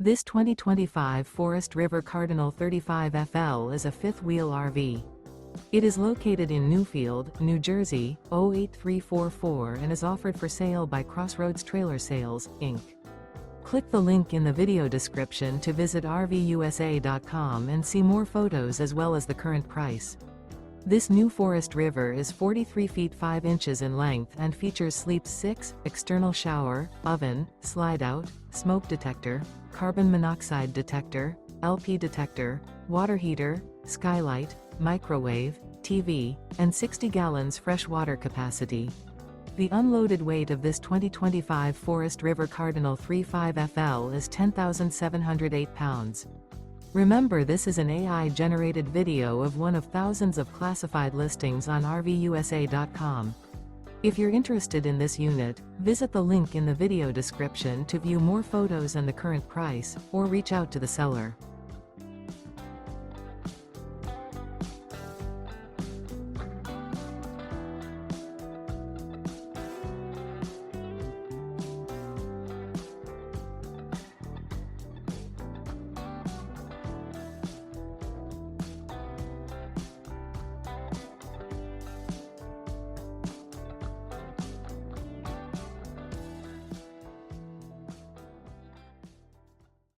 This 2025 Forest River Cardinal 35FL is a fifth-wheel RV. It is located in Newfield, New Jersey, 08344 and is offered for sale by Crossroads Trailer Sales, Inc. Click the link in the video description to visit RVUSA.com and see more photos as well as the current price. This new Forest River is 43 feet 5 inches in length and features sleeps 6, external shower, oven, slide-out, smoke detector, carbon monoxide detector, LP detector, water heater, skylight, microwave, TV, and 60 gallons fresh water capacity. The unloaded weight of this 2025 Forest River Cardinal 35FL is 10,708 pounds. Remember, this is an AI-generated video of one of thousands of classified listings on RVUSA.com. If you're interested in this unit, visit the link in the video description to view more photos and the current price, or reach out to the seller.